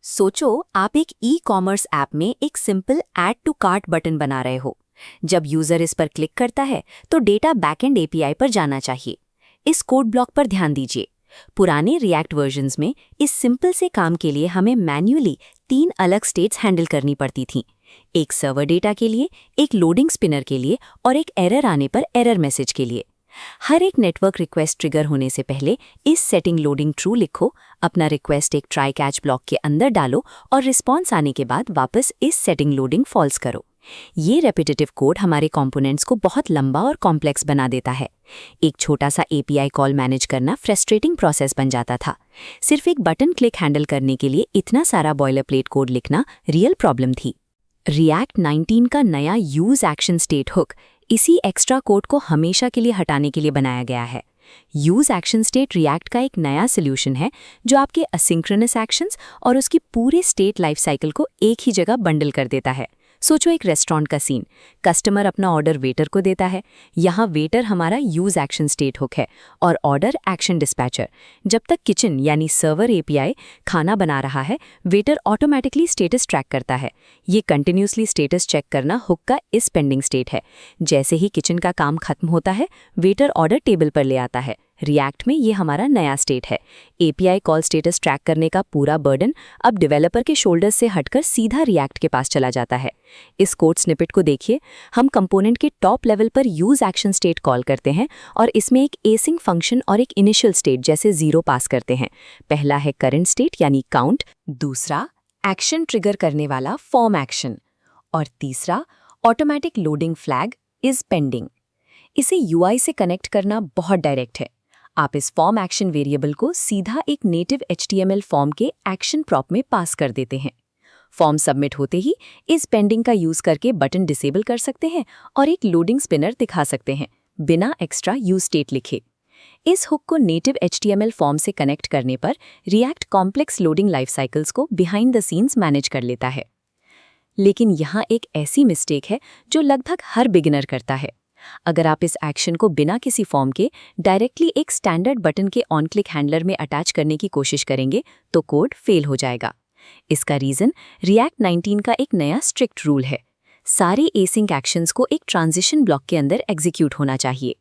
सोचो आप एक ई कॉमर्स ऐप में एक simple add to cart button बना रहे हो। जब यूजर इस पर क्लिक करता है तो डेटा बैकएंड एपीआई पर जाना चाहिए। इस कोड ब्लॉक पर ध्यान दीजिए। पुराने रिएक्ट वर्जन्स में इस सिंपल से काम के लिए हमें मैन्युअली 3 अलग स्टेट्स हैंडल करनी पड़ती थीं। एक सर्वर डेटा के लिए, एक लोडिंग स्पिनर के लिए और एक एरर आने पर एरर मैसेज के लिए। हर एक नेटवर्क रिक्वेस्ट ट्रिगर होने से पहले इस सेटिंग लोडिंग ट्रू लिखो, अपना रिक्वेस्ट एक ट्राई कैच ब्लॉक के अंदर डालो और रिस्पॉन्स आने के बाद वापस इस सेटिंग लोडिंग फॉल्स करो। ये रेपिटेटिव कोड हमारे कंपोनेंट्स को बहुत लंबा और कॉम्प्लेक्स बना देता है। एक छोटा सा एपीआई कॉल मैनेज करना फ्रस्ट्रेटिंग प्रोसेस बन जाता था। सिर्फ एक बटन क्लिक हैंडल करने के लिए इतना सारा बॉयलर प्लेट कोड लिखना रियल प्रॉब्लम थी। रिएक्ट 19 का नया यूज एक्शन स्टेट हुक इसी एक्स्ट्रा कोड को हमेशा के लिए हटाने के लिए बनाया गया है। यूज एक्शन स्टेट रिएक्ट का एक नया सोल्यूशन है जो आपके असिंक्रोनस एक्शंस और उसकी पूरे स्टेट लाइफ साइकिल को एक ही जगह बंडल कर देता है। सोचो एक रेस्टोरेंट का सीन, कस्टमर अपना ऑर्डर वेटर को देता है। यहाँ वेटर हमारा यूज एक्शन स्टेट हुक है और ऑर्डर एक्शन डिस्पैचर। जब तक किचन यानी सर्वर एपीआई खाना बना रहा है, वेटर ऑटोमेटिकली स्टेटस ट्रैक करता है। ये कंटिन्यूसली स्टेटस चेक करना हुक का इस पेंडिंग स्टेट है। जैसे ही किचन का काम खत्म होता है, वेटर ऑर्डर टेबल पर ले आता है। रिएक्ट में ये हमारा नया स्टेट है। एपीआई कॉल स्टेटस ट्रैक करने का पूरा बर्डन अब डेवलपर के शोल्डर्स से हटकर सीधा रिएक्ट के पास चला जाता है। इस कोड स्निपेट को देखिए। हम कंपोनेंट के टॉप लेवल पर यूज एक्शन स्टेट कॉल करते हैं और इसमें एक एसिंग फंक्शन और एक इनिशियल स्टेट जैसे 0 पास करते हैं। पहला है करंट स्टेट यानी काउंट, दूसरा एक्शन ट्रिगर करने वाला फॉर्म एक्शन और तीसरा automatic loading flag is pending. इसे यूआई से कनेक्ट करना बहुत डायरेक्ट है। आप इस फॉर्म एक्शन वेरिएबल को सीधा एक नेटिव HTML फॉर्म के एक्शन प्रॉप में पास कर देते हैं। फॉर्म सबमिट होते ही इस पेंडिंग का यूज करके बटन डिसेबल कर सकते हैं और एक लोडिंग स्पिनर दिखा सकते हैं बिना एक्स्ट्रा यूज स्टेट लिखे। इस हुक को नेटिव HTML फॉर्म से कनेक्ट करने पर react complex loading life cycles को बिहाइंड द सीन्स मैनेज कर लेता है। लेकिन यहाँ एक ऐसी मिस्टेक है जो लगभग हर बिगिनर करता है। अगर आप इस एक्शन को बिना किसी फॉर्म के डायरेक्टली एक स्टैंडर्ड बटन के ऑन क्लिक हैंडलर में अटैच करने की कोशिश करेंगे तो कोड फेल हो जाएगा। इसका रीजन रिएक्ट 19 का एक नया स्ट्रिक्ट रूल है। सारे एसिंक एक्शंस को एक ट्रांजिशन ब्लॉक के अंदर एग्जीक्यूट होना चाहिए।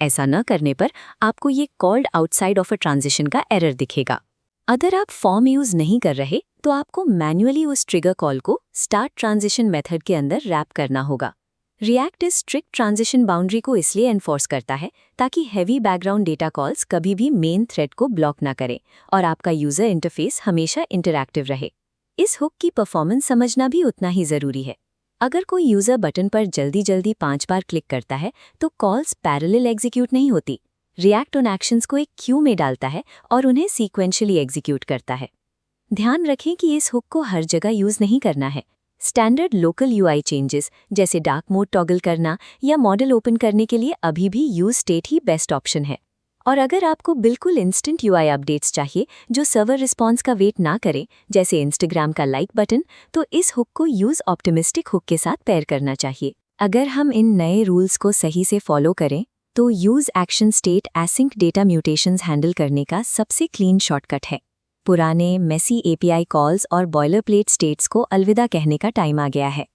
ऐसा न करने पर आपको ये called outside of a transition का एरर दिखेगा। अगर आप फॉर्म यूज नहीं कर रहे तो आपको मैन्युअली उस ट्रिगर कॉल को स्टार्ट ट्रांजिशन मेथड के अंदर रैप करना होगा। रिएक्ट इस स्ट्रिक्ट ट्रांजिशन बाउंड्री को इसलिए एनफोर्स करता है ताकि हैवी बैकग्राउंड डेटा कॉल्स कभी भी मेन थ्रेड को ब्लॉक ना करें और आपका यूजर इंटरफेस हमेशा इंटरैक्टिव रहे। इस हुक की परफॉर्मेंस समझना भी उतना ही जरूरी है। अगर कोई यूजर बटन पर जल्दी 5 बार क्लिक करता है तो कॉल्स पैरेलल एग्जीक्यूट नहीं होती। रिएक्ट उन एक्शंस को एक क्यू में डालता है और उन्हें सीक्वेंशियली एग्जीक्यूट करता है। ध्यान रखें कि इस हुक को हर जगह यूज नहीं करना है। स्टैंडर्ड लोकल यूआई चेंजेस जैसे डार्क मोड टॉगल करना या मॉडल ओपन करने के लिए अभी भी यूज स्टेट ही बेस्ट ऑप्शन है। और अगर आपको बिल्कुल इंस्टेंट यूआई अपडेट्स चाहिए जो सर्वर रिस्पॉन्स का वेट ना करे, जैसे इंस्टाग्राम का लाइक बटन, तो इस हुक को यूज ऑप्टिमिस्टिक हुक के साथ पेयर करना चाहिए। अगर हम इन नए रूल्स को सही से फॉलो करें तो use action state async data mutations handle करने का सबसे क्लीन शॉर्टकट है। पुराने मेसी एपीआई कॉल्स और बॉयलर प्लेट स्टेट्स को अलविदा कहने का टाइम आ गया है।